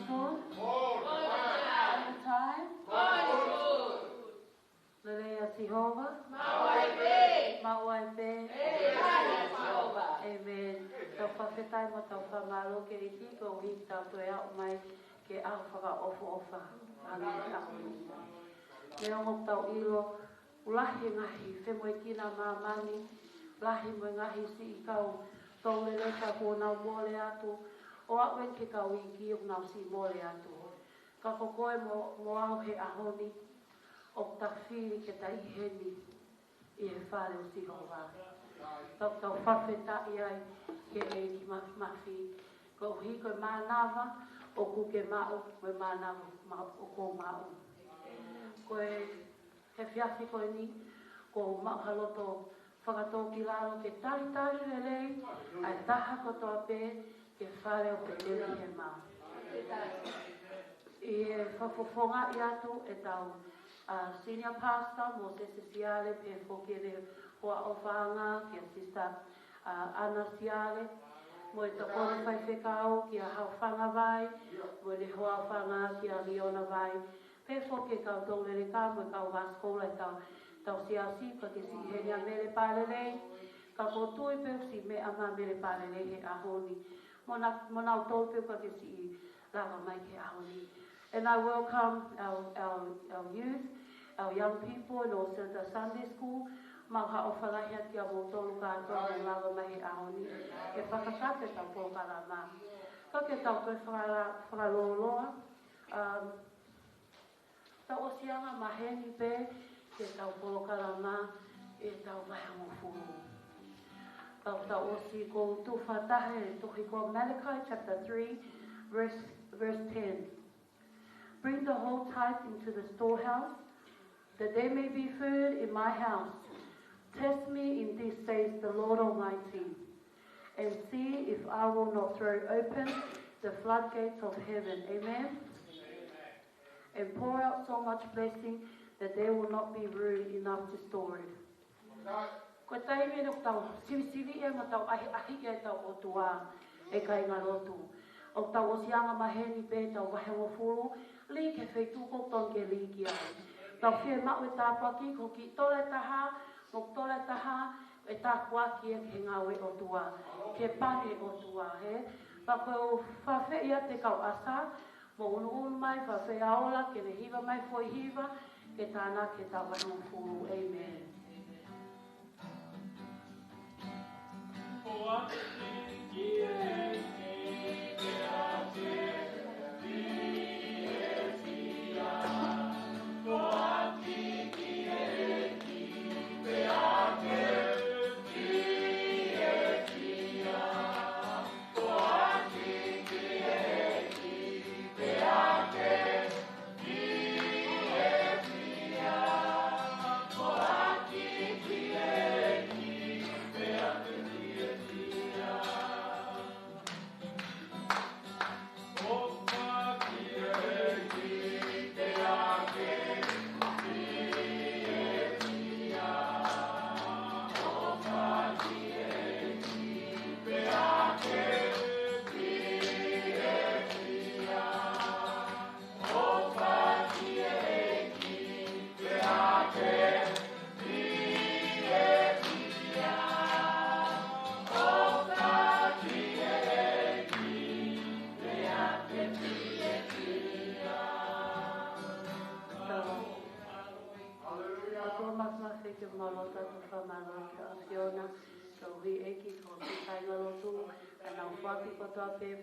food? All the time? Lelea Jehovah? Mauaipe. Amen. Tau whawhetai mo tau whamalo ke riki ko hi tau toe au mai ke au whaka ofa. Amen. Me ongo tau ilo ulahi ngahi whemoe kina mamani lahi mo ngahi si i kau tau lele ka kōnau mole atu o awen ke kau i ki o nau si mole atu. Ka kokoe mo au he ahoni o ta whiri ke ta iheni i he whare o Jehovah. Tau whawhetai ai ke e ki mafi. Ko hi koe mānawa o ku ke mao koe mānawa o ko mao. Koe he whiawhi koe ni ko mao haloto whakatō ki lalo ke tari lelei ai taha kotoa pē ke whare o Petelihema. I e whawhawhonga i atu e tau senior pastor mo se siale pe fokere hoa o whanga ki a sister Ana Siale mo e takona whai whekao ki a hau whanga vai mo e hoa whanga ki a Liona Vai pe foke kau tōlere ka mo e kau vaskola e tau siasi ka ke si henia mele pārelei ka kōtui peu si me ama mele pārelei he ahoni mo nau tōu peu ka ke si lava mai ke ahoni. And I welcome our youth, our young people, and also the Sunday school. Maha o whalahia ki a mōtolu kātoa o lawa mahi ahoni. E whakakate tau pōkara mā. Ka ke tau koe whakaloloa. Tau osianga maheni pē, ke tau pōkara mā, e tau mahango furu. Tau osi ko tu Fatai, tuhi ko Malachi chapter 3, verse 10. Bring the whole tithe into the storehouse, that there may be food in my house. Test me in this, says the Lord Almighty, and see if I will not throw open the floodgates of heaven. Amen? And pour out so much blessing that there will not be room enough to store it. Ko taimi no tau sivi e ma tau ahi e tau o tua e kai ngā rotu. O tau o sianga maheni pē tau wahengo furu, li ke whaitu ko ton ke li ki ai. Tau whie mau e tāpaki ko ki tole taha, mok tole taha, e tā kuaki e ke ngawe o tua, ke pane o tua, he. Pako o whawhi ia te kau asa, mo unu mai, whawhi aola, ke ne hiva mai foi hiva, ke tāna ke tau wahengo furu. Amen.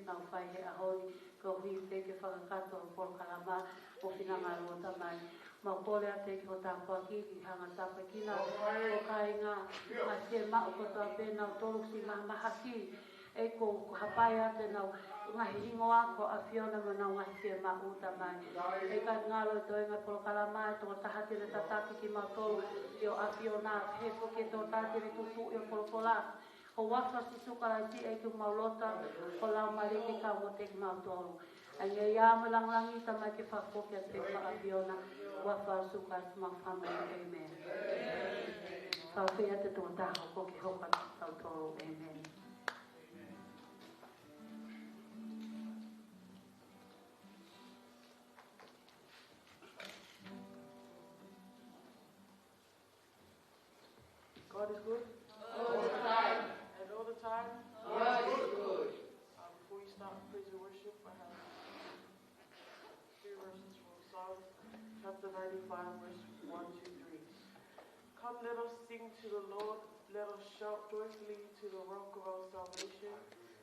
Nau whai he ahoni, ko hui te ke whakakato o pōkalama o whinanga rota mai. Mau kore a te ki o tāpua ki hanga tāpakina o kāinga a te mao ko tā pēnau tōruksi mahaki e ko hapai a te nau ngahi ingoa ko a whiona ma nau ngahi whia mao ta mai. E ka ngalo e toenga pōkalama e tō tahatire tataki ki mau tōru i o a whiona he poke tō tātire tutu i o pōkola. Ko wafa si sukara si e ku maulota ko lau mariki ka mo te mau tolu. A nge ia malanglangi tama ke whakoke a te whaapiona wafa sukara si mau whamai. Amen. Whawhia te tō taho ko ki hoka tau tolu. Amen. to the Lord. Let us shout joyfully to the rock of our salvation.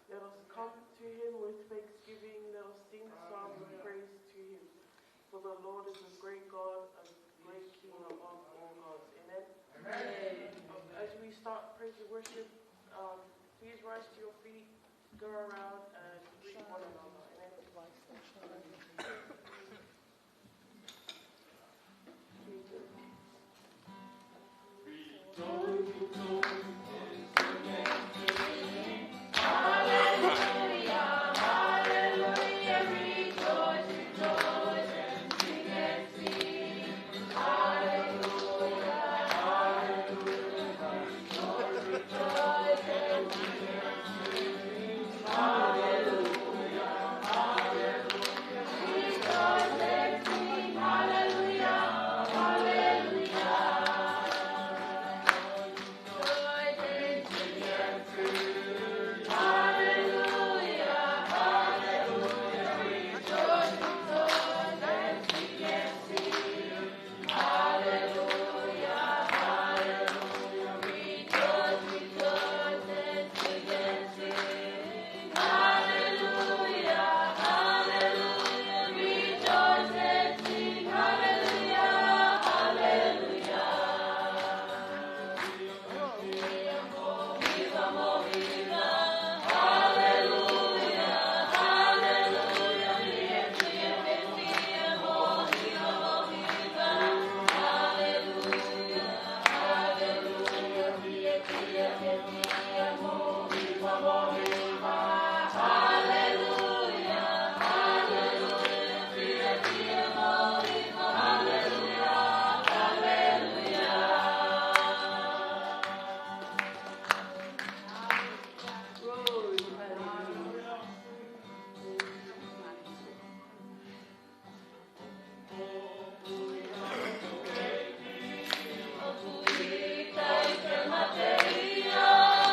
Let us come to him with thanksgiving. Let us sing psalms of praise to him. For the Lord is a great God, a great King above all gods. Amen. Amen. As we start praise and worship, please rise to your feet, go around and greet one another. Amen. Maria.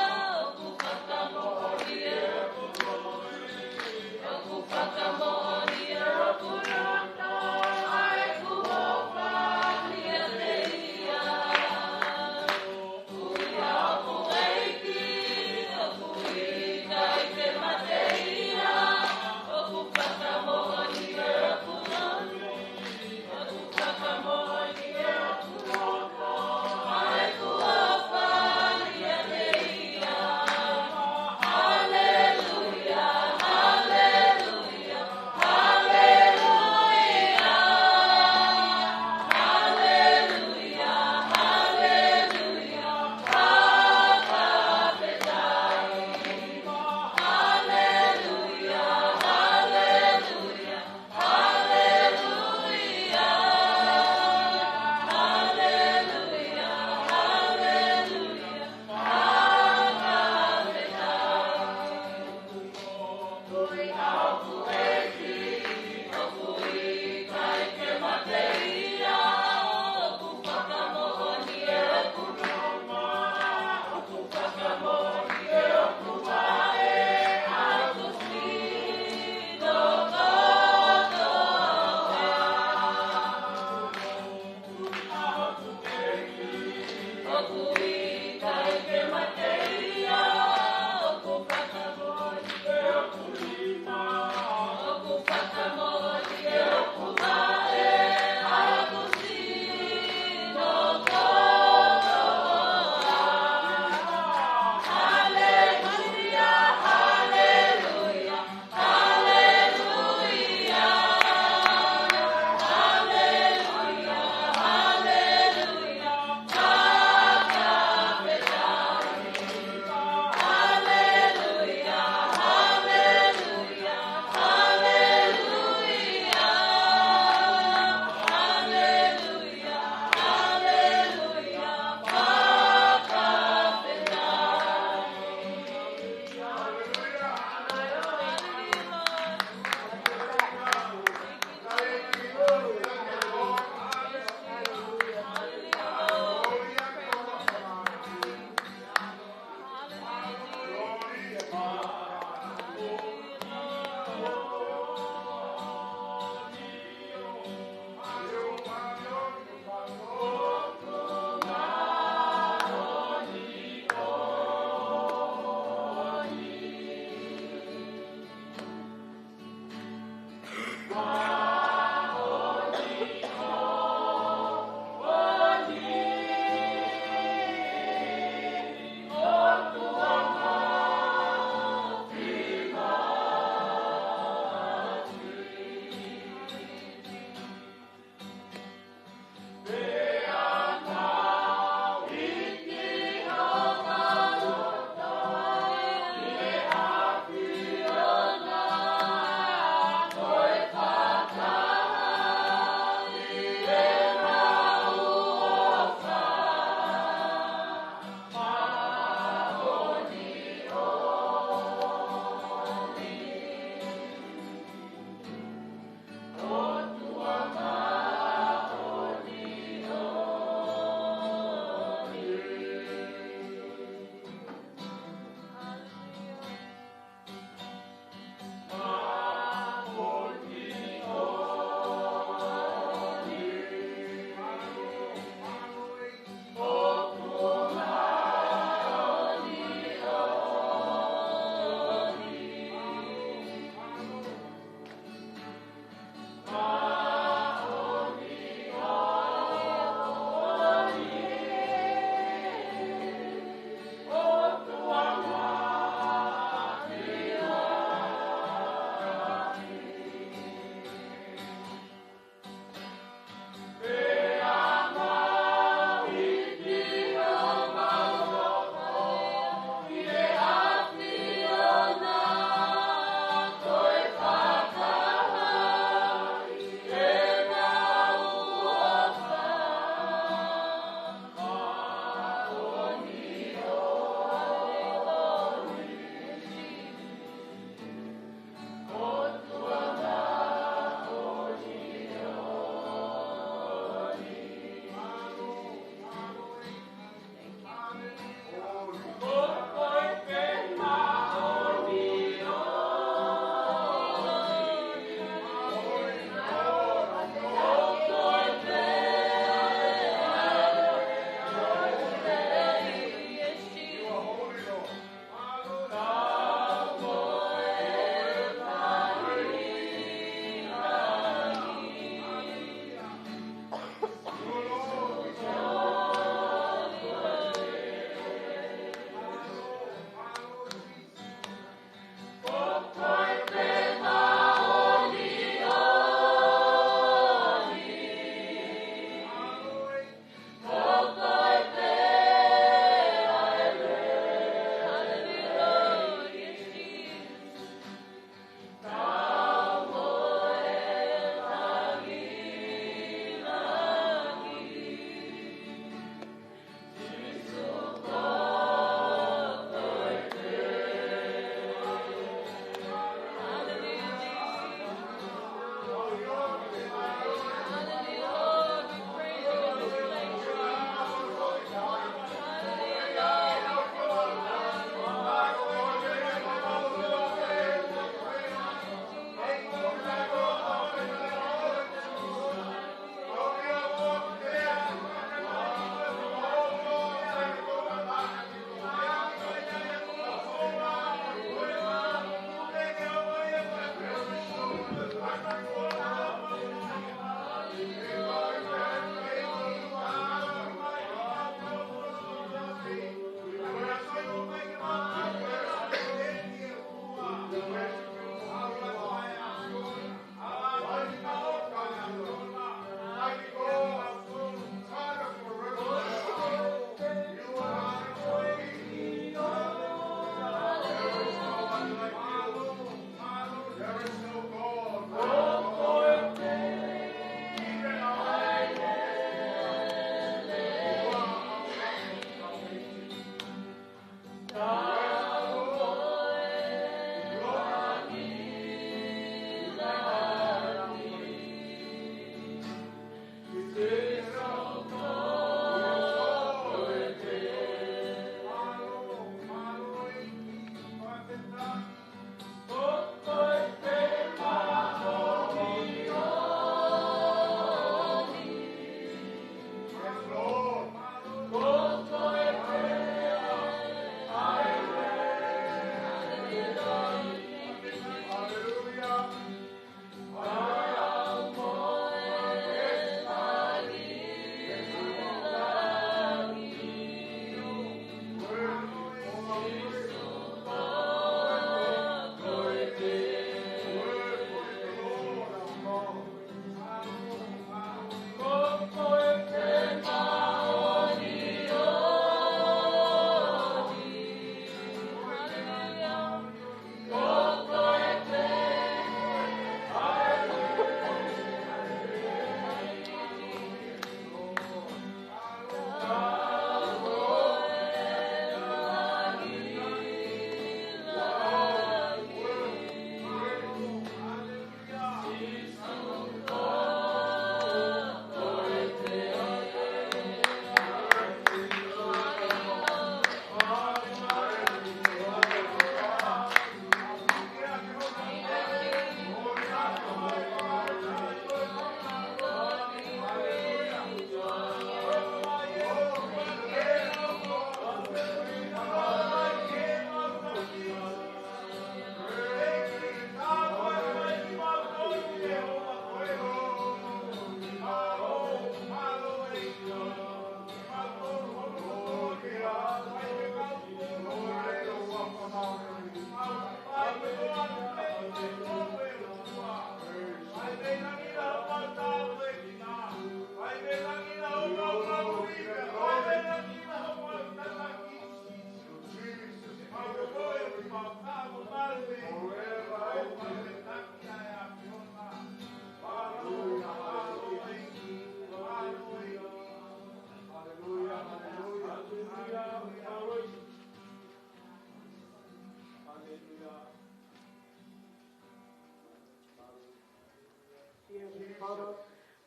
Father,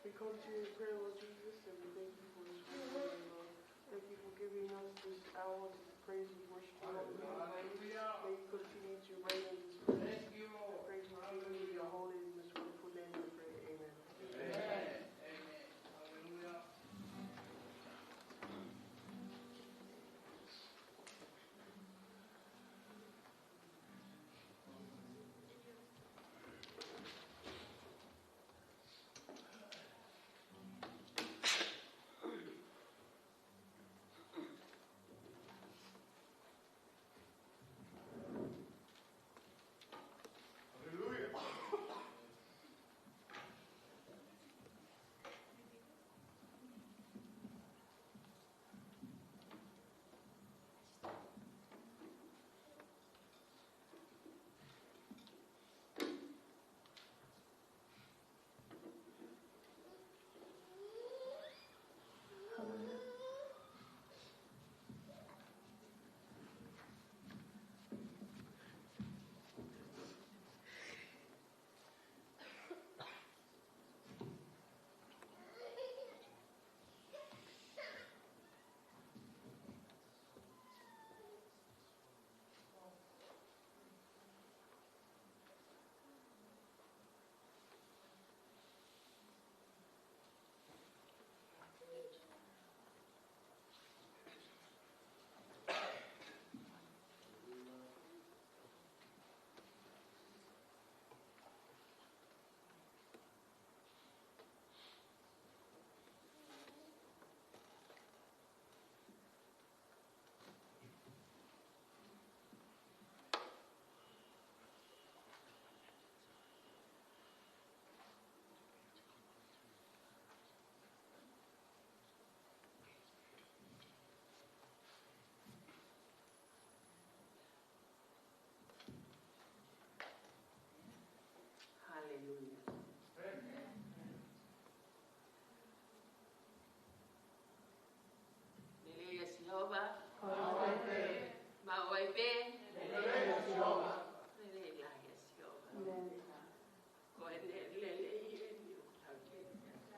we come to you in prayer, Lord Jesus, and we thank you for this word, Lord. Thank you for giving us this hour to praise and worship you, Lord. May you continue to reign in this place. Thank you, Lord. I praise you, King, your holy and this wonderful name, we pray. Amen. Amen. Hallelujah.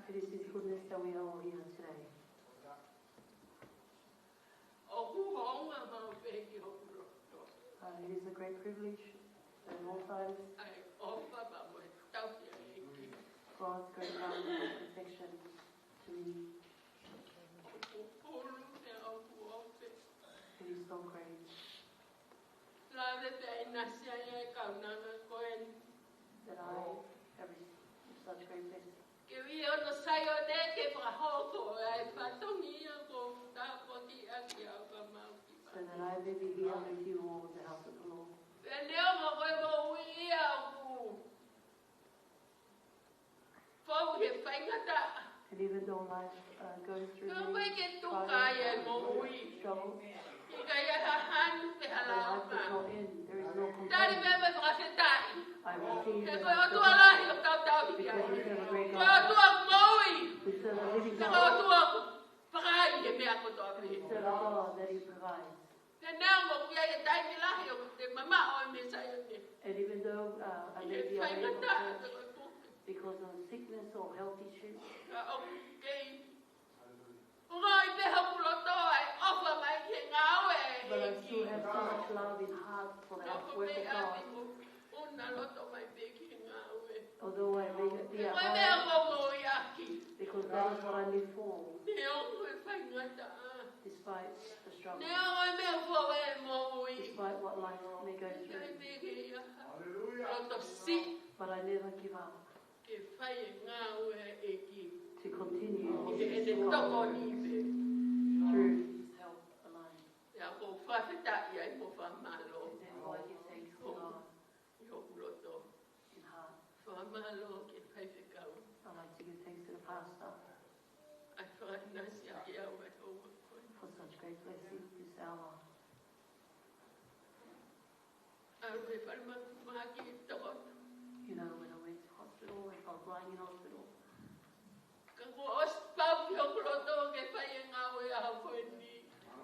It is His goodness that we are all here today. It is a great privilege at all times. God's great love and protection to me. It is so great that I have such great blessing. So that I may be here with you all in the house of the Lord. And even though life goes through struggles, life does not end. There is no complaint. I receive it because we serve a great God. We serve a living God. We serve a God that He provides. And even though I may be unable to church because of sickness or health issues, but I still have so much love in heart for the work of God. Although I may be at home, because that is what I live for, despite the struggle, despite what life may go through. But I never give up to continue through His help alone. Therefore I give thanks to God in heart. I like to give thanks to the pastor for such great blessings this hour. You know, when I went to hospital, if I was lying in hospital,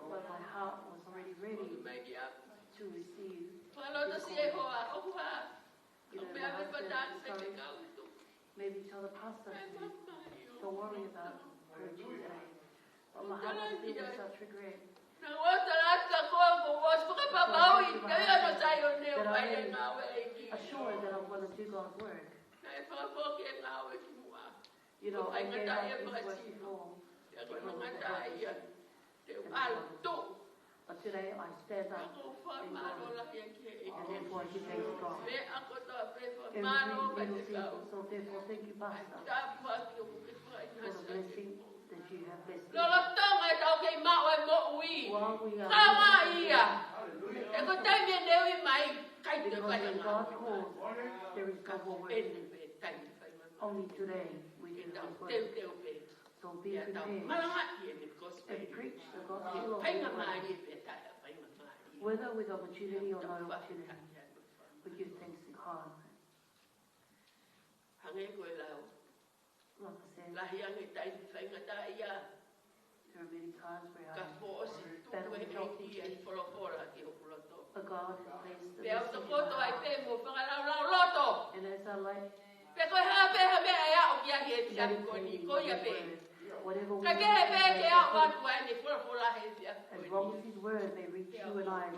but my heart was already ready to receive. You know, my husband encouraged, maybe tell the pastor to don't worry about preaching today. But my heart was filled with such regret. Assured that I'm going to do God's work. You know, I gave up this work before. But today I stand up in God. And therefore I give thanks to God. Every little thing. So therefore thank you, Pastor, for the blessing that you have blessed me. While we are because when God calls, there is no more work. Only today we do His work. So be prepared and preach the gospel of His word. Whether with opportunity or no opportunity, we give thanks to God. Like I said, there are many times where I battle with health issues, but God has placed the message in my heart. And as I like whatever we do, as long as His word may reach you and I,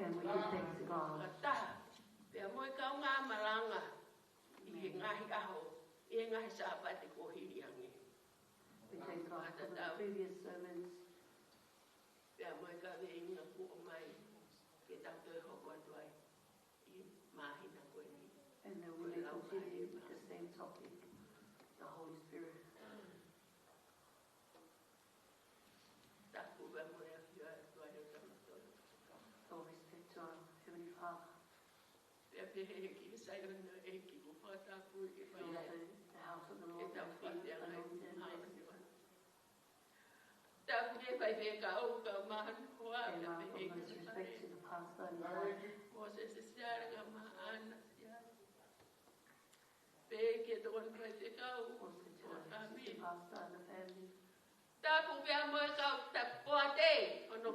and we give thanks to God. We thank God for the previous sermons. And that we may continue with the same topic, the Holy Spirit. So respect to our Heavenly Father. The house of the Lord has been anointed and blessed. And my utmost respect to the pastor and his wife. Also to the pastor and the family.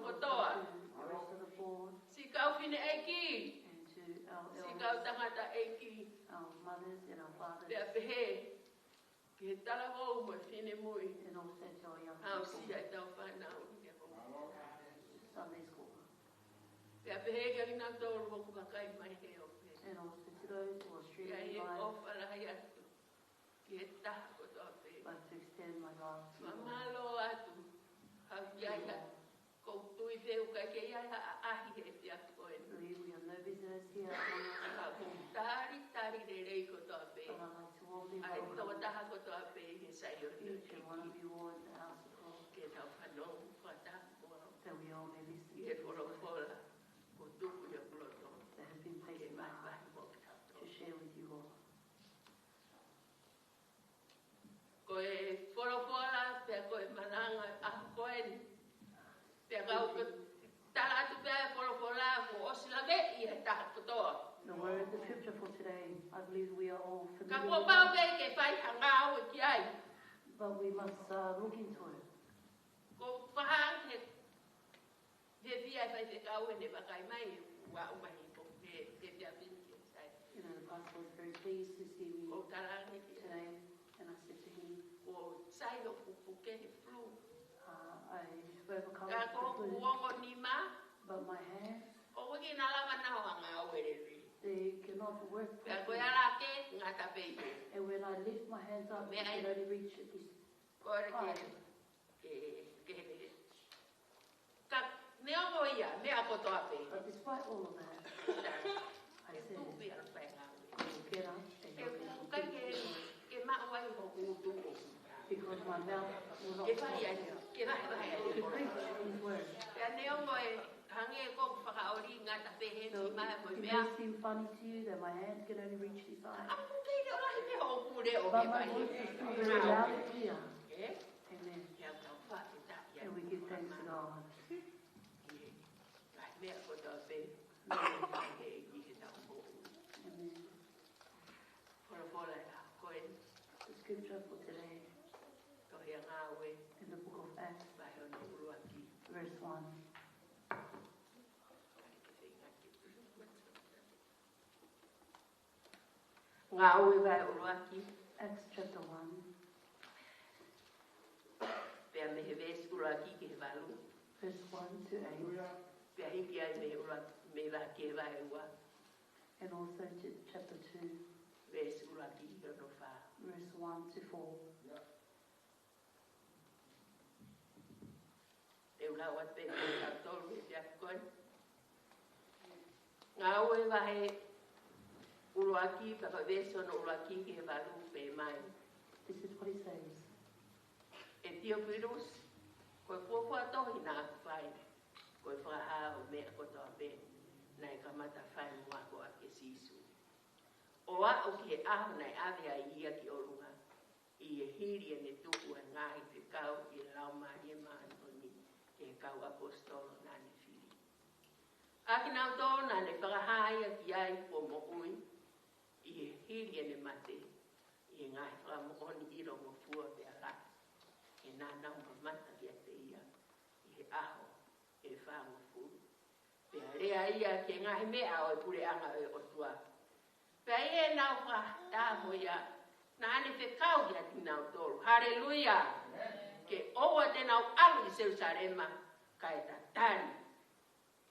Also to the rest of the board. And to our elders, our mothers and our fathers. And also to our young people. Sunday school. And also to those who are streaming live. But to extend my love to you. We have no business here. But I'd like to warmly welcome each and one of you all in the house of God. That we all may listen to His word that has been placed in my heart to share with you all. The word, the scripture for today, I believe we are all familiar with it, but we must look into it. You know, the pastor was very pleased to see me today, and I said to him, I've overcome the flu, but my hands, they cannot work properly. And when I lift my hands up, I can only reach at this height. But despite all of that, I said, get up and you can because my mouth will not talk. To preach His word. So it may seem funny to you that my hands can only reach this high. But my voice is still very loud and clear. Amen. And we give thanks to God. The scripture for today in the book of Acts, verse 1. Acts chapter 1, verse 1 to 8, and also to chapter 2, verse 1 to 4. This is what he says. Hallelujah. Ke owa te nau alu I Jerusalema ka e tatani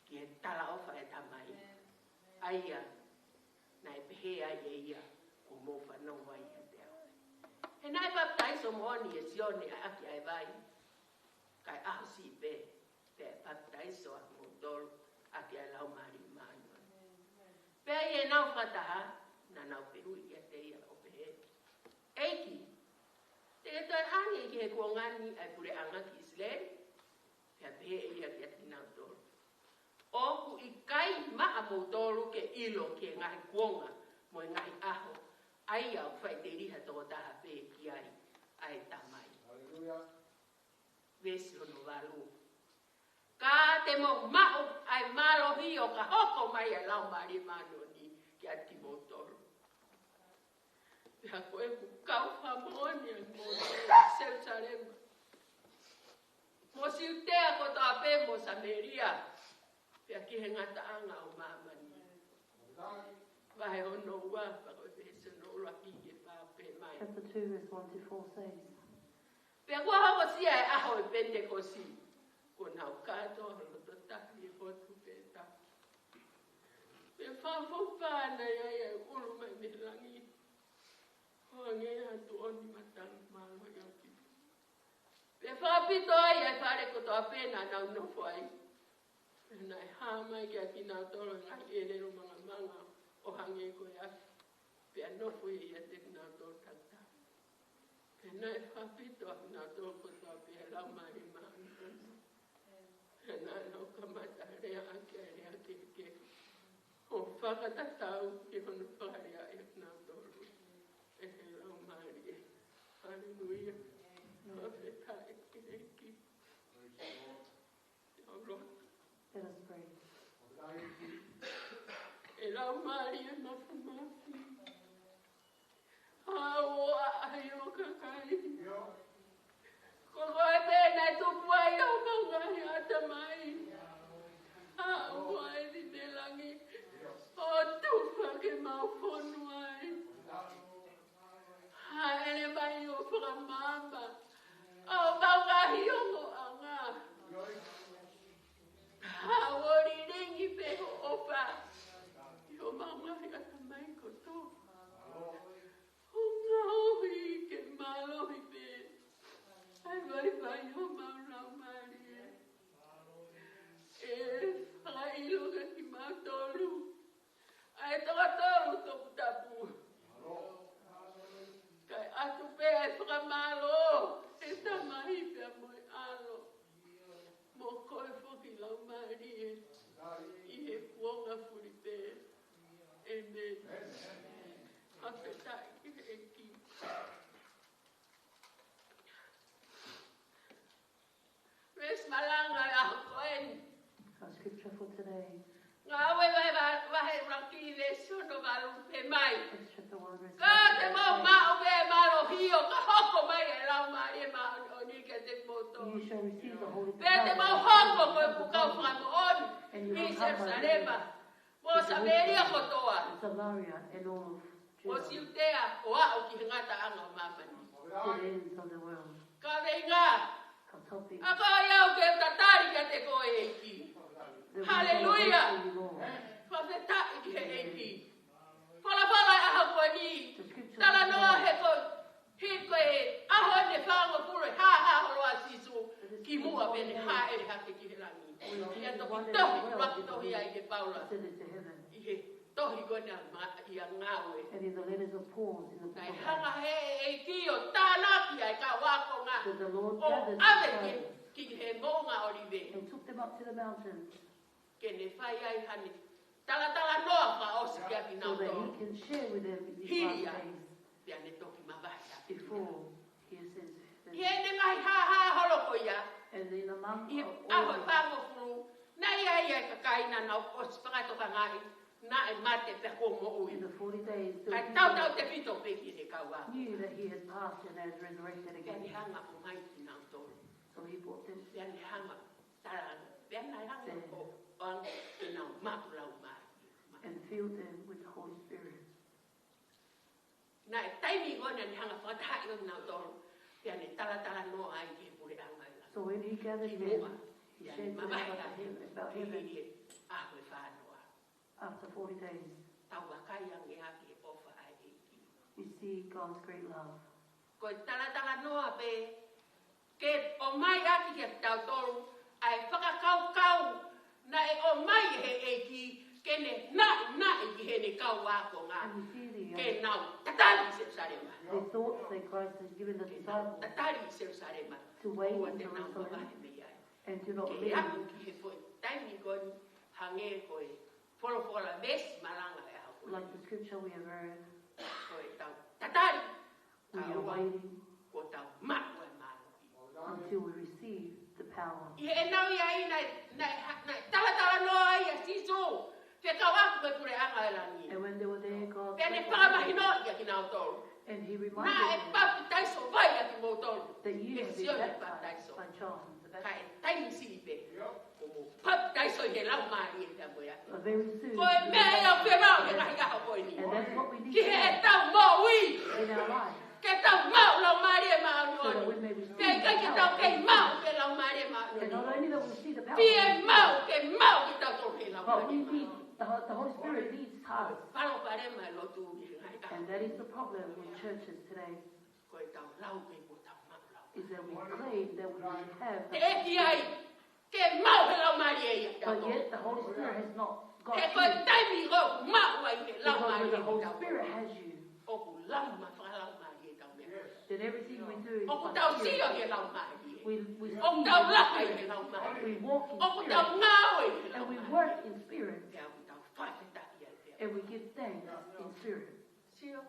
ki e tala ofa e tamai. Aia, na e pehe aia ia o mo whanau ai a te au. He nai baptaiso mooni e sione a aki ai vai. Kai aho si pe baptaiso a mo tolu aki ai lau mari maanu. Pe e nau whataha na nau pehui ia te ia o pehe. Eiki. Te toi ani ki he kuangani ai pure anga ki Israel. Pea pehe ia ki ati nau tolu. Oku I kai maa mo tolu ke ilo ki ngahi kuonga mo ngahi aho. Ai au whai te riha tō taha pe ki ai tamai. Vesi ono walu. Ka te mo mao ai malohi o ka hoko mai a lau mari mano ni ki ati mo tolu. Pea koe ku kau whamoni a mo Jerusalema. Mo siutea ko tā pe mo Amelia. Pea ki he ngata anga o mamani. Vahe ono ua pako vese no ula ki ke whape mai. Chapter 2, verse 1 to 4 says, Pea kua hoko sia e aho e Pentekosi. Ko nau kato holo to taki e potu peta. Pea whawhupana ia e ulu mai me langi. Hoa ngea tu oni matang malo iau ki. Pea whapito ai e whare ko toa pena nau nofo ai. Nai hama ki a kina tolo ngai elero mga manga o hange ko ia. Pea nofo ia te kina tolo tata. Pea nai whapito a kina tolo ko toa pea lau mari maanga. Pea nai lau kamata rea ake a rea keke. O whakatatau ki hono wharea e kina tolo. E he lau mari e. Hallelujah. Fatai ki eki. let us pray. E lau mari e mafu mafi. Hao a aio kakai. Ko koe pēna e tupu ai au mangai ata mai. Hao ai di te langi. O tufa ke mau whonu ai. Haele mai o whakamamba. O maukahi o mo anga. Hawori ringi peho opa. Yo maukahi ata mai koto. O ngauhi ke malohi pe. Ai vai vai o maunau mari e. E whakailo ka ki mautolu. Ai toka tolu toku tapu. Kai atu pe ai whakamalo. E tamahi pia moe alo. Mo koe whoki lau mari e. I he kuonga furi pe. Amen. Hawhetai ki he eki. Res malanga a koen. Our scripture for today, Ngā wewe ki le sono valu pe mai. It's just the word Ka te mau ma o ve malo hio ka hoko mai e lau mai e ma o ni ke te moto. You shall receive the Holy Pe te mau Spirit. hoko ko ku ka fra mo on. And you Ni will se come by sarema. Mo sa Amelia ko toa. Samaria and all O of si Judah, utea o a o ki ngata anga o mamani. to the ends of the world. Ka venga. Katopi. Ako ia o ke tatari ka te ko e ki. Hallelujah. Profeta ki he ki. Fala a ko ni. Tala no he ko he ko e a ho ne fa ngo pure ha ho lo asisu ki mu a ben ha e ha ke ki langi. Ia to ki to ia ke Paula. Send it to heaven. Ihe to hi ko na ma ia ngawe. And in the letters of Paul, in the book Kai of hanga Acts, he e ki o tana ki ai ka wa ko nga. that the Lord O gathered ave the ki disciples ki he mo nga olive. and took them up to the mountains Ke ne fai ai hani. Tala noa pa o si kia ki so nau that tō. he can share with them in these Hiria. last days Pia ne toki mawahia. before he ascends to heaven. Ie ne ngai ha holo ko ia. And in among I all aho of whango furu. Na ia ka kaina na o si whakatoka ngai. Na e mate pe ko mo ui. in the 40 days, the Kai people tau te pito pe ki ne kaua. knew that he had passed and had resurrected Pia again. ne hanga o mai ki nau tō. So he brought them Pia ne hanga. Tara. Pia ne hanga o ang ki nau makulau mai. and filled them with the Holy Spirit. Na e taimi ngona ni hanga whakatahi o nau tō. Pia ne tala no ai ke pure angai la. So when he gathered Ki them, mua. he Pia shared ne them mawahia. about heaven Aho e whanua. after 40 days. Tau wakai ang e haki e ofa ai e ki. We see God's great love. Ko tala noa pe. Ke o mai aki ke tau toru. Ai whakakau. Na e o mai he e ki. Kene na e ki he ne kau wako ngā. And we see Ke nau tatari se sarema. the thoughts that Christ has given the disciples Tatari se sarema. to wait Ua in te nau Jerusalem mawahe me ai. and to not Ke leave. aku ki he foi. Taimi kon hange koe. Fola mes malanga e hau. Like the scripture we have heard, Koe tau tatari. we are Kaua. waiting Ko tau maku e maru. until we receive the power. I e nau ia i nai tala noa ia sisu. Te kawaku me pure anga e langi. And when they were there, God Pene spoke whakamahi to them, no ia ki nau tolu. and he Na e reminded them papi taiso vai ia ki mou tolu. that you have Sio been le baptized baptized. by John the Ka Baptist. e taimi si pe. Komo papi taiso i he lau maari e te moia. But very soon, Ko e mea ia o whemau e ngahi kaha koe ni. and that's what we need Ki to he e do tau mo ui. in our lives, Ke tau mau lau maari e mau so that we nyoni. may receive Ke kai the ki tau power. kei mau ke lau maari e mau And not nyoni. only that we see the power, Pi e mau ke mau ki tau tolu ke lau but we maari e need mau. the Holy Spirit needs us. Palo pare mai lo tu i ngahi kaha. And that is the problem with churches today, Ko e tau lau ke ko tau mau lau. is that we claim that we have Te the e ki ai. Ke mau he lau maari e ia tau but tolu. yet the Holy Spirit has not got Ke you. koe taimi o mau ai he lau Because maari when e the Holy tau tolu. Spirit has you, O ku lau ma whakalau maari e tau mea. then everything we do is O ku by tau spirit. sio he lau maari e. We O ku tau laka i see, he lau maari. we walk in O ku tau spirit, ngau i he lau and we maari. work in spirit, Ke au ku tau whaketa i ai te. and we give thanks in spirit. Sio.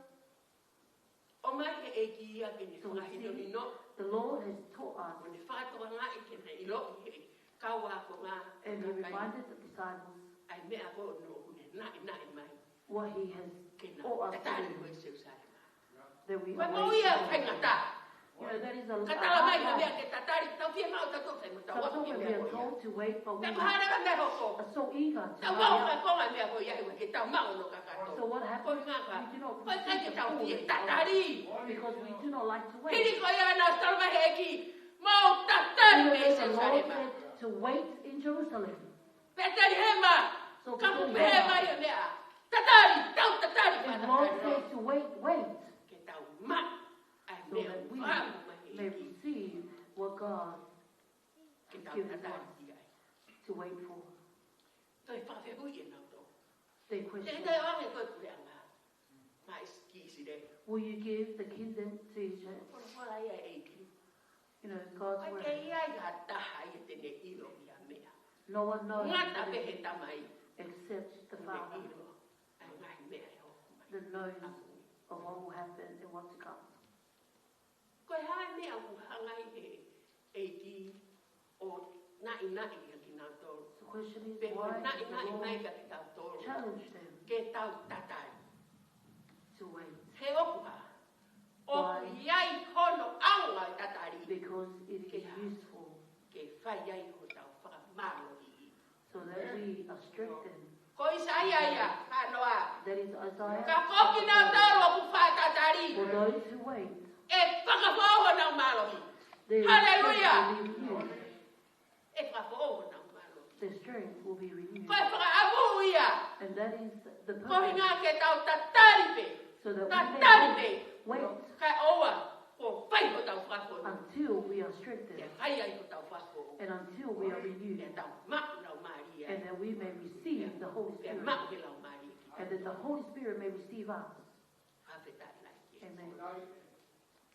O mai he e ki ia ke ni So we whakahino see, ni no. the Lord has taught us, O ni whakatoa ngā i ke nei ilo i he kaua ko ngā. and He reminded the disciples Ai mea ko no ku ne nai mai. what He has Ke na taught us to tatari do, koe seu sare ma. that we Koe mau always ia do. whaingata. You know, that is a Katala mai ka hard mea life. ke tatari tau fia mau tatu whai mo tau Sometimes waku ki when we mea are ko ia. told to wait, but we Te ko are hana ka mea hoko. so eager to Tau hurry wau up. ka konga mea ko ia iwa ke tau mau no ka kato. So what Koe happens? ngā ka. We do not Koe kai ke receive the tau fia fullness tatari. because we do not like to Hiri wait. ko ia na salma heki. Mau tatari Even me though se the sare Lord ma. said to wait in Jerusalem. Petelihema. So Kapu Petelihema, pehema ia mea. Tatari. Tau tatari the pa Lord tatari. says to wait, Ke tau ma. Ai so mea that we whamu ma may heki. receive what God Ke has tau given tatari us ki ai. to wait for. Toi whawhehui e nau tō. They Te question, te wange koe pureanga. Mai skisi re. will you give the kids to Egypt? Kono whala ia e ki. You know, God's Ai word. ke ia i ha taha i tene ilo ia mea. No one knows Ngata pehe tamai. except the Tene Father ilo. Ai ngahi mea e hoku mai. that knows of what will happen and what to come. Koe hae mea u hangai e ki o nai ia ki nau tōru. The question is, Pe why nai does the mai Lord ka ki tau tōru. challenge them? ke tau tatai. to wait. He okuha. O iai hono aunga tatari. Because it is useful Ke whai ai ho tau whakamalo i. so that we are strengthened. Ko Isaia ia, hanoa. That is Isaiah. Ka koki nau taro ku whatatari. For those who wait, E whakafoho nau malo i. their Hallelujah. strength will be renewed. E whakafoho nau malo i. Their strength will be renewed. Ko e whakaamu ia. And that is the Ko purpose. hinga ke tau tatari pe. So that Tatari we pe. may wait Ka oa. Ko whai ho tau whakono. until we are Ke strengthened whai ai ho tau whakono. and until we are E renewed. tau maku nau mari ia. And that we may receive the Holy E Spirit. maku he lau mari. And that the Holy Spirit may receive us. Hawhetai lai ke. Amen.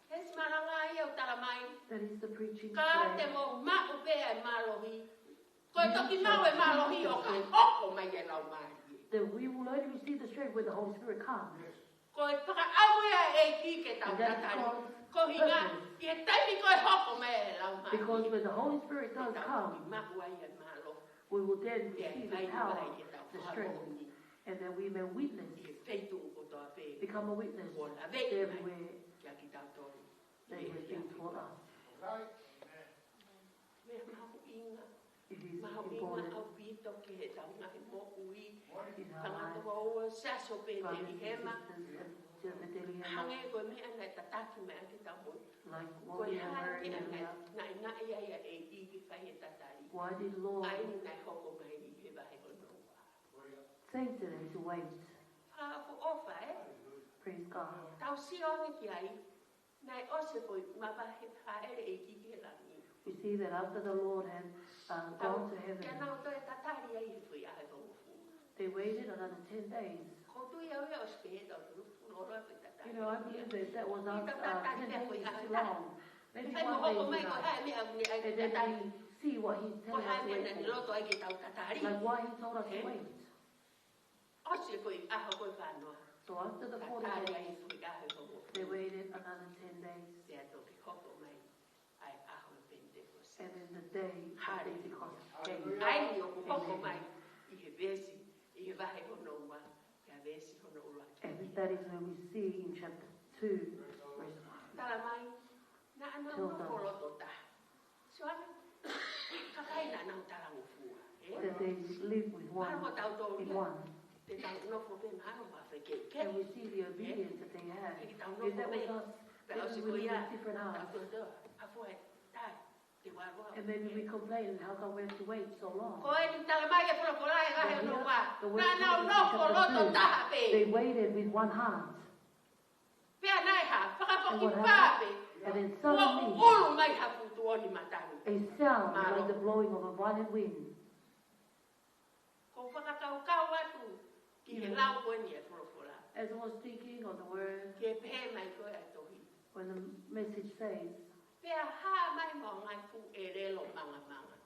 Hes malanga ia o talamai. That is the preaching Ka te today. mo ma'u pea e malohi. Ko e toki mau e malohi o ka hoko mai e lau mari. That we will only receive the strength when the Holy Spirit comes. Ko e whakaamu ia e ki ke tau And that is tatari. called Ko hinga, i e taimi ko e hoko mai e lau mari. Because when the Holy Spirit does Tau come, ki ma'u ai e malo. we will then I e receive the whai power, mai e tau the strength, whakoni. and then we may witness, I e wheitu o toa pe. become a witness Ko la vei mai. everywhere Kia ki tau toru. that has been taught us. Mea mahu inga. It is Mahu inga important au pito ke he tau ngahi mo ui. in our Tangata lives, wa ua saso pe te brothers and lihema. sisters, and the Petelihema, Hange ko mea ngai tataki mea ki tau mo. like Ko what i we have hana heard ki earlier. ngai ngai ia ia e i ki whai e tatari. Why did Lord Ai ni ngai hoko mai i he wahe o noa. say to them to wait? Hako ofa Praise God. Tau si ongi ki ai. Nai ose po mawahe haere e ki ki he langi. We see that after the Lord had gone to Kia heaven, nau toi tatari ai he fui ahe o ufu. they waited another 10 days. Ko tu ia ue o spehe tau tu. Noro e tatari. You know, I believe that that was not 10 days too long. Maybe Ai mo 1 hoko day mai is ko enough. hae mea ni ai And then tatari. we see what he's Ko telling us hae to mea wait na ni for. loto ai ki tau tatari. Like why he told us to wait. Ose ko i aho ko i whanua. So after the 40 Tatari days, ai fui ahe o ufu. they waited another 10 days. Te ato ki hoko mai. Ai aho i Pentecost. And then the day of Pentecost came. Ai ni o hoko mai. I he vesi. I he wahe o noa. Kia vesi o noa. And that is when we see in chapter 2, verse 1. Tala mai. Na ana Till o the- koloto ta. Soana. Kakai na nau tala o fua. That they live with one Mahalo tau tō in ria. one. Te tau nofo pe mahalo mawheke. And we see the obedience that they had. If that was us, maybe we live with different hearts. And maybe we complain, how come we have to wait so long? Ko e ni tala mai e whakapora e gahe But no here, wa. the word Na nau says in nofo chapter loto 2, taha pe. they waited with one heart. Pea nai ha. And Whakapoki what pā happened? pe. And then Ko suddenly, ulu mai haputu o ni matani. a sound like the blowing of a violent wind. Ko whakakaukau atu. Ki he lau koe ni e whakapora. As I was thinking of the word, Ke pē mai koe a tohi. when the message says, Pea ha mai mo ngai fu e relo manga manga.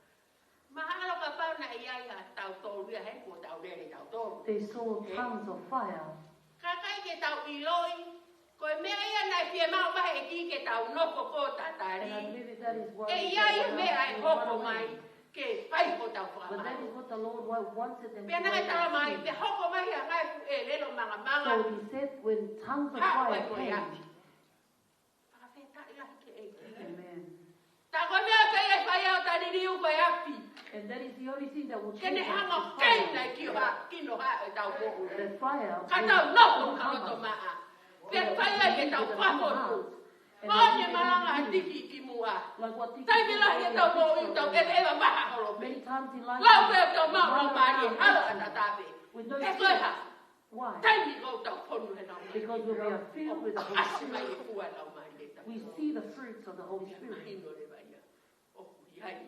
Mahalo ka pau na iai ha tau tōru ia he ko tau rere tau tōru. they saw tongues of fire. Kakai ke tau iloi. Ko e mea ia nai pia mau wahe e ki ke tau noko ko And I tatari. believe that is what E they iai e said, mea e they hoko run away. mai. Ke whai ko tau But that is whakamau. what the Lord wanted them to Pea nai tala mai. wait Pe and hoko mai a ngai fu e relo manga see. manga. So he said, when tongues of Ha fire koe koe came, ati. Whakawheta ilahi ke e ki. amen. Ta koe mea pe e whai au tani riu koe api. And that is the only thing that will Kene change us, hanga is kei fire. nai ki ha. Kino ha e tau mohu. That fire Ka will tau noko overcome haloto us. maa. Pe whai ai ke tau whakotu. And Mone then malanga a we tiki ki mua. like what Tiki Tai mila said he earlier, tau mo i Tiki tau said e ewa maha holo pe. many times in life, Lau pe tau we mau run no mari around halo empty ana tape. with no E koe spirit. ha. Why? Tai mi go tau ponu he nau mai. Because when we are filled with the Holy Asi mai Spirit, e kua nau mai le tau. we see the fruits of the Holy Spirit. Mahino le vai ia. O kui hai.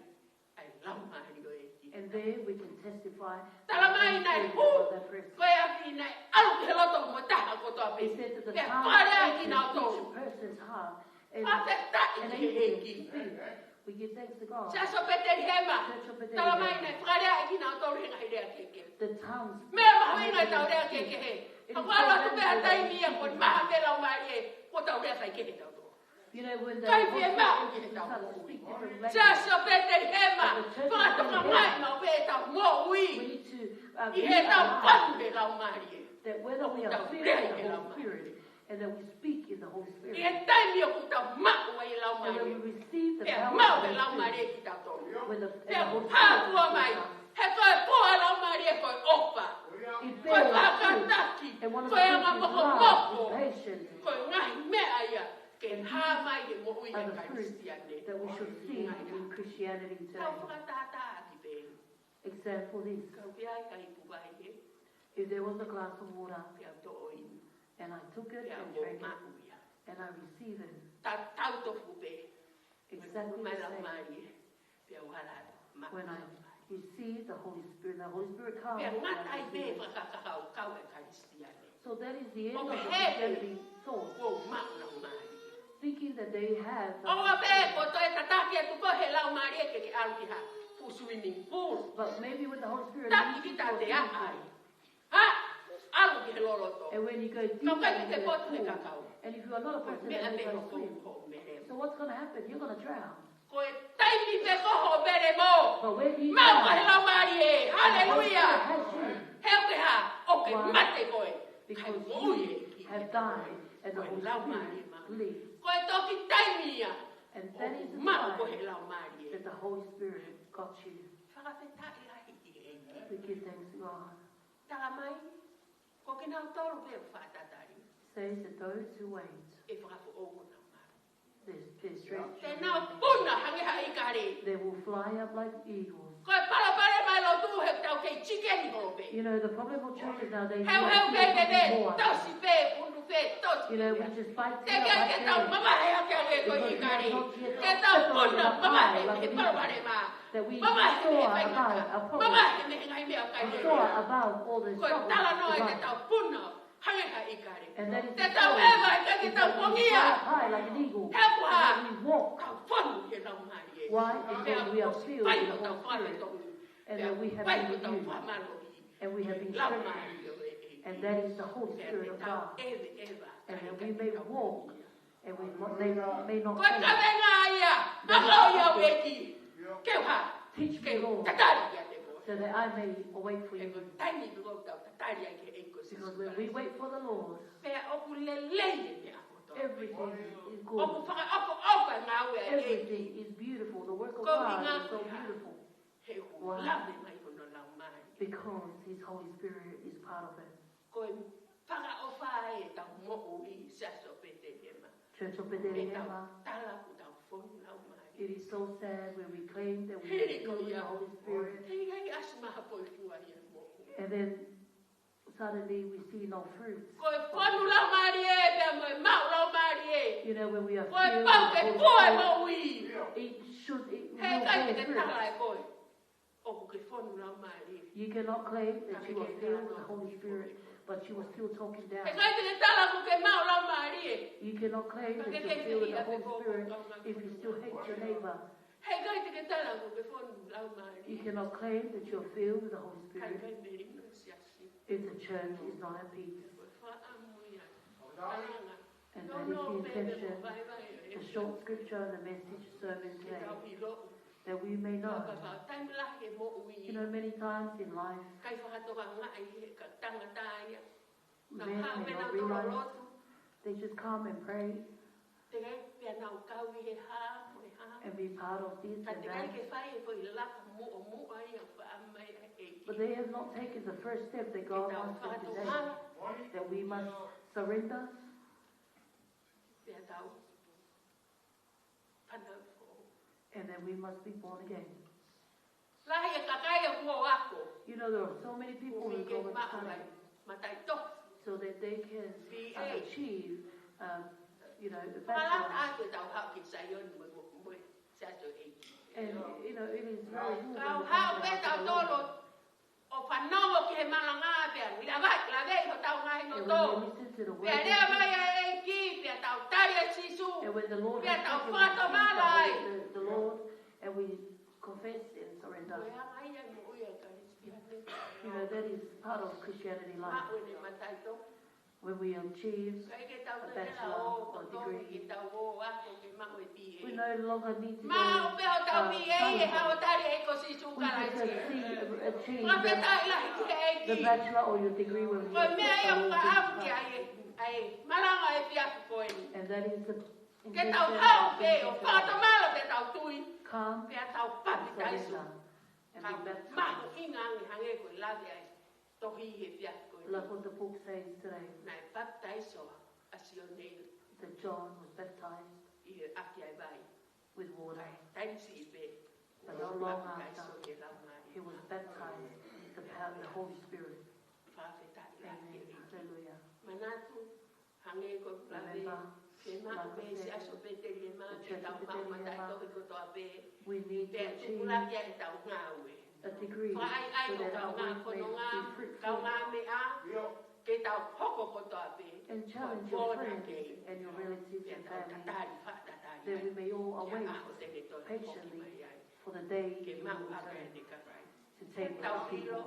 Ai lau mari o e ki. And there we can testify Tala mai the nai Holy hu. Spirit of that person. Koe api nai alu ke loto mo taha ko toa He pe. said that the Pe tongue whare ai ki nau opens tōru. each person's heart and Whawheta i ki enables e them ki. to speak. We give thanks to God. Sa so Petelihema. Church of Tala mai Petelihema. nai whare ai ki nau tōru he ngai rea keke. The tongues. Mea mahu inga tau rea keke he. It Ka is wala so tu pea valuable tai that mia we ko keep maha it. me lau mai e. Ko tau rea sai keke tau tōru. You know, when the Kai Holy pia mau Spirit ki he tau starts to mohu. speak different Sa languages, so Petelihema. But the church of Whakatoka Petelihema, mai mau pe tau mo we ui. need to I be he tau alive panu he lau mai e. that whether we are filled with the Holy Spirit and that we speak in the Holy Spirit, and when we receive the power of the Holy Spirit, when the Holy Spirit it bears fruit, and one of the things is love, is patience, and these are the fruits that we should see in Christianity today. Example this: if there was a glass of water and I took it and drank it and I received it, exactly the same. When I receive the Holy Spirit comes. So that is the end of the Christianity thought. Thinking that they have. But maybe with the Holy Spirit, and when you go deep into the pool, and if you are not a person that knows how to swim, so what's going to happen? You're going to drown. But when you drown, hallelujah, because you have died and the Holy Spirit lives. And that is the time that the Holy Spirit got you. We give thanks to God. Says that those who wait, their strength, they will fly up like eagles. You know, the problem of churches nowadays is you know, we just fight because we have not yet that we soar above all the struggles. And that is the story. It's like we fly high like an eagle. And we walk. Why? Because we are filled with the Holy Spirit. And that we have been renewed. And we have been strengthened. And that is the Holy Spirit of God. And that we may walk. And we may not faint. Teach me, Lord, so that I may wait for you. Because when we wait for the Lord, everything is good. Everything is beautiful. The work of God is so beautiful. Why? Because His Holy Spirit is part of it. Church of Petelihema, it is so sad when we claim that we are filled with the Holy Spirit, and then suddenly we see no fruits. You know, when we are filled with the Holy Spirit, it will bear fruit. You cannot claim that you are filled with the Holy Spirit, but you are still talking down. You cannot claim that you're filled with the Holy Spirit if you still hate your neighbor. You cannot claim that you're filled with the Holy Spirit if the church is not at peace. And that is the intention, the short scripture and the message sermon today, that we may know. You know, many times in life, men may not realize, they just come and pray and be part of this and that. But they have not taken the first step that God wants them to take, that we must surrender and that we must be born again. You know, there are so many people who go and study so that they can achieve, you know, the bachelor. And, you know, it is very good. And when the Lord has the Lord, and we confess and surrender. You know, that is part of Christianity life. When we achieve a bachelor or degree, we no longer need to go study. We can just achieve the The bachelor or your degree will be Ko mea ia accepted ka by au ki ai malanga e pia ko ni. and that is the Ke tau hau pe o whakato malo te tau tui. come Pea tau papi taiso. surrender and Ka be baptized. mahu inga ngi hange ko labi ai. Tohi he pia ko ni. Like what the book says today, Nai baptaiso asio nei that John was baptized I aki ai vai. with water, Tainsi pe. but not long after Baptaiso ke lau mai. he was baptized with the power of the Holy Spirit. Whawheta i Amen. ake. Hallelujah. Manatu hange ko labi. Remember, Ke mahu pe si aso Petelihema. Ke tau mau matai tohi ko toa pe. we need to Pe achieve tukulaki ai tau ngawe. a degree Wha ai so ko that tau our ngā work kono may ngā. be Kau fruitful. ngā mea. Ke tau hoko ko toa pe. And challenge your friends and your relatives Pe and tau family tatari whakatari. that we may all Ke await aho tene tohi hoki patiently mai ai. for the day Ke you mau will aka return e te karai. to take Tau our people. hilo.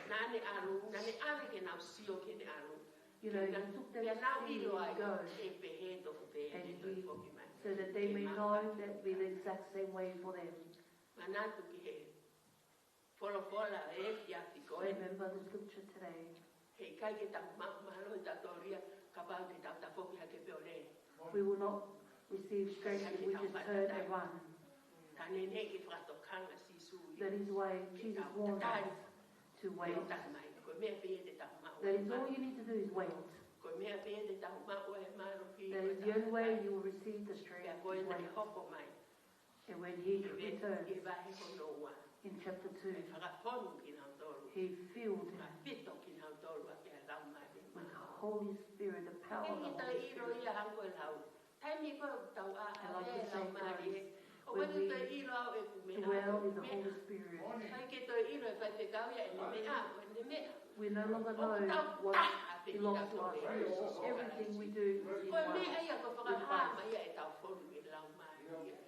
Nane aru. Nane aru ke nau sio ke ne aru. You know, you took them Pe to nau see hilo you ai. go E pe he tohu pe and e he, tohi hoki mai. so that they may know that be the exact same way for them. Manatu ki he. Fola e kia ki koe. Remember the scripture today. Hei kai ke tau mahalo i tau toria. Ka pau ke tau tapoki hake pe ole. We will not receive strength if we just turn and run. Tane ne ke whakatokanga si sui. That is why Jesus warned us to wait. Ko mea pe te tau mau. That is all you need to do is wait. Ko mea pe te tau mau e maro ki. That is the only way you will receive the strength Pea is koe na wait. hoko mai. And when he returns Ke vahe hono wa. in chapter 2, E whakaponu ki nau tolu. he filled Ka him pito ki nau tolu a ke lau mai. with the Holy Spirit, the power Ke of the kita Holy iro Spirit. ia hanko e lau. Tai mi ko tau a And like e the lau same mai e. grace, O when wadu we te iro au e ku mea. dwell in the Holy Spirit, Kai ke to iro e whai te kau ia e ne mea. O ne mea. we no longer know what belongs to us. Everything we do is in Koe one. mea ia ko whakahama ia e tau whonu e lau mai.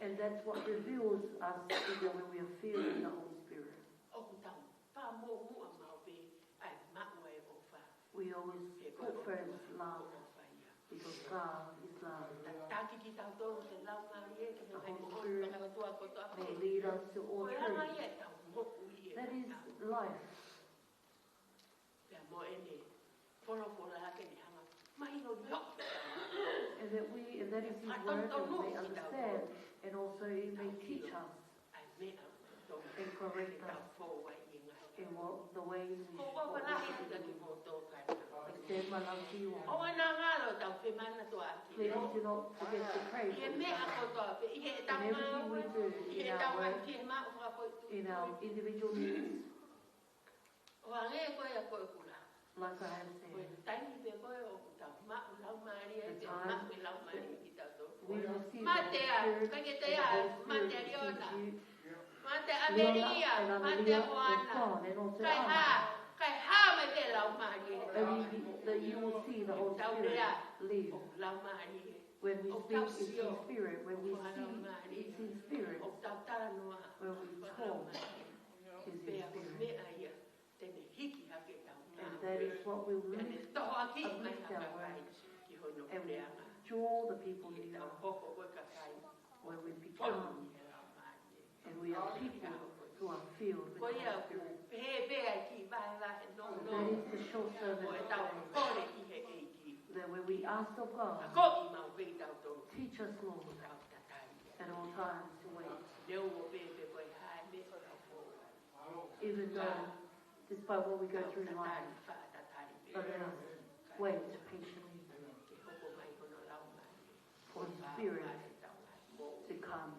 And that's what reveals us is that when we are filled with the Holy Spirit, O ku tau wha mō mua mau pe ai mau e o wha. we always put first love because God is love. Taki ki tau tōru te lau mai e ke mai mo o whakatua ko tō Will ape. lead us to all Koe ranga truth. ia e tau moku i e. That is life. Pea mo e ne wholo hake ni hanga. Mahino ni hok. And that is His word that we may understand and also He may teach us Ai mea tō and correct tau us fōwai i ngai. in what the ways we Ko should wala walk. i ki mō tō kai. Extend my love to you O all. ana ngalo tau whemana tō aki. Please do not forget to pray Ie for mea us ko tō ape. Ie e tau in everything we ngā do Ie in tau our ngai work, tie mā o whakapoi tu. in our individual needs, O ange koe a koe kula. like I have Koe said. taimi pe koe o ku tau mā o lau maari e te mā o lau maari ki tau tō. We receive Mā the te Holy a, Spirit, kai ke and te the a, Holy mā te Spirit Liona, teaches you. mā te Leona Amelia, and mā te Amelia and Moana. Tongan and also Kai Anna. hā, kai hā me te lau maari e. That you will see the Holy Spirit live. O lau maari e. When we speak, it's in spirit. When we see, it's in spirit. O tau tara noa. When we talk, it's in Pea ko spirit. mea ia, tene hiki hake tau ngā. And that is what we will Tene lift, toho aki mai uplift haka our kai words ki hono and we kureanga. draw the people Ki near tau hoko koe ka kai. when we Ponu become, i lau maari e. and we are people who are filled with the Ko ia Holy ku Spirit. pehe pehe ki vai vai no no. That is the short Ko sermon e tau today. kore ki he eiki. That when we ask of God, Ko i mau vei tau tō. teach us, Lord, Tau tatai. at all times to wait. Leo o pepe koe hae me o tau fō. Even though, despite what we go through in life, but let us wait patiently for the Spirit to come.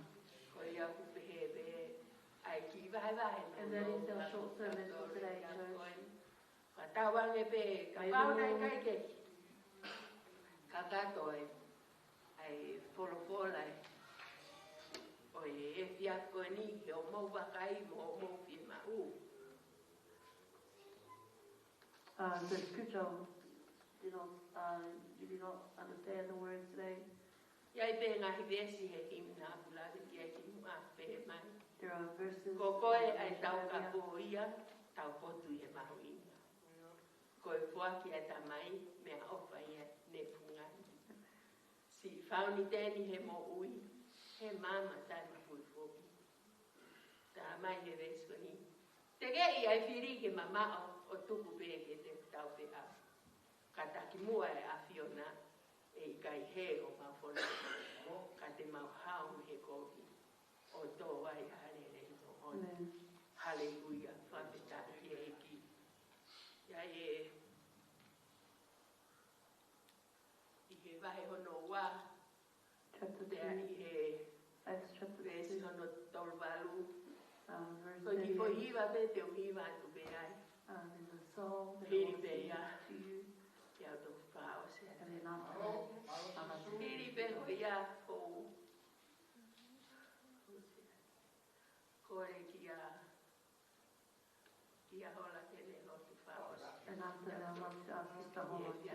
And that is our short sermon for today, church. The scripture, you did not understand the words today. Iai pe ngahi vesi he ki mina apulari ki ai ki mua pe mai. There are verses. Ko koe ai tau ka po ia, tau potu e mahu inga. Koe fuaki ai ta mai, mea ofa ia ne pungai. Si whauni tēni he mo ui, he mama tai mapui foki. Tā mai he vesi ko ni. Te ke i ai whiri ke mama o o tuku peke te tau pe a. Kataki mua e a Fiona e i kai he o mawhona. Ka te mau hau he kohi. O tō ai hare rei no hona. Hallelujah. Whapeta i e ki. Ia e... I he wahe hono wā. Tea i he... Vesi hono tolvalu. Ko ki po hiwa pe te o hiwa atu pe ai. Hiri pe ia. Ia o toku pāo se. Hiri pe ho ia kou. Kore ki a... Ki a hola tene ho tu pāo se. And after that, I want to ask Sister Hola to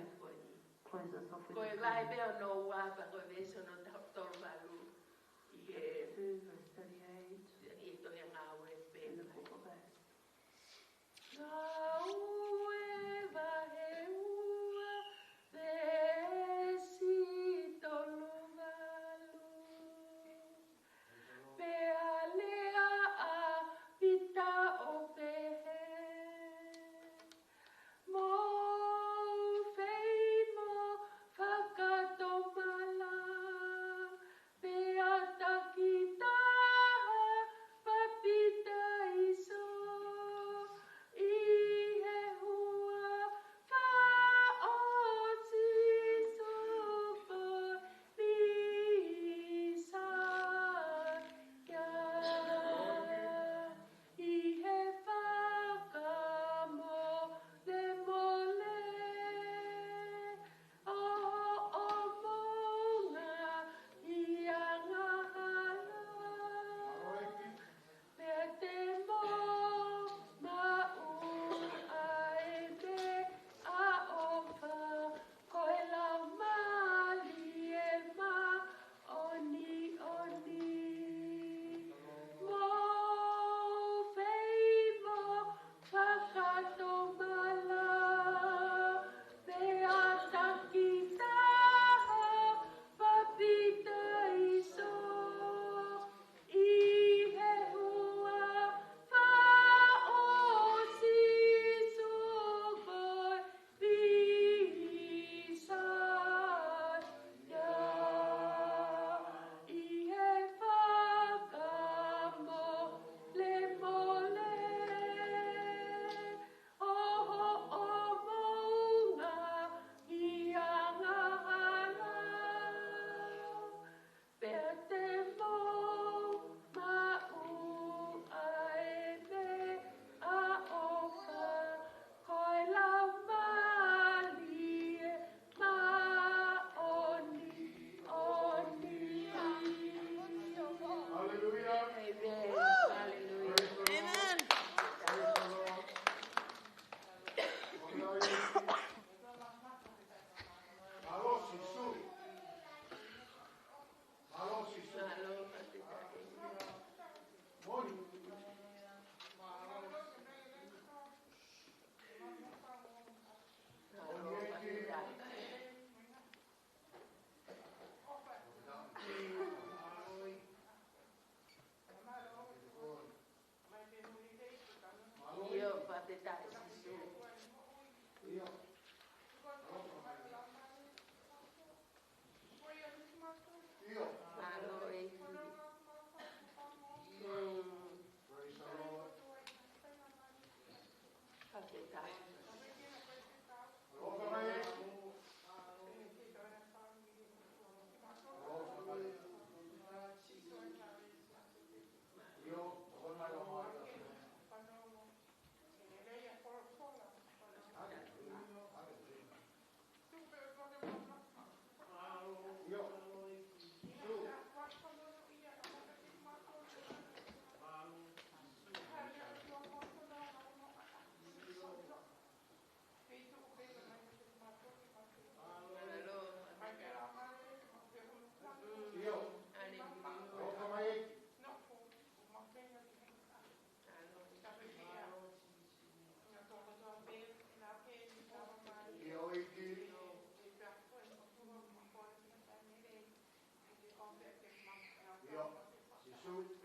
close us off with Koe vai pe o no wā pa koe vesi hono tolvalu. I he... 2 verse 38 I to ia ngā ue pe. in the book of Acts. Io, si su.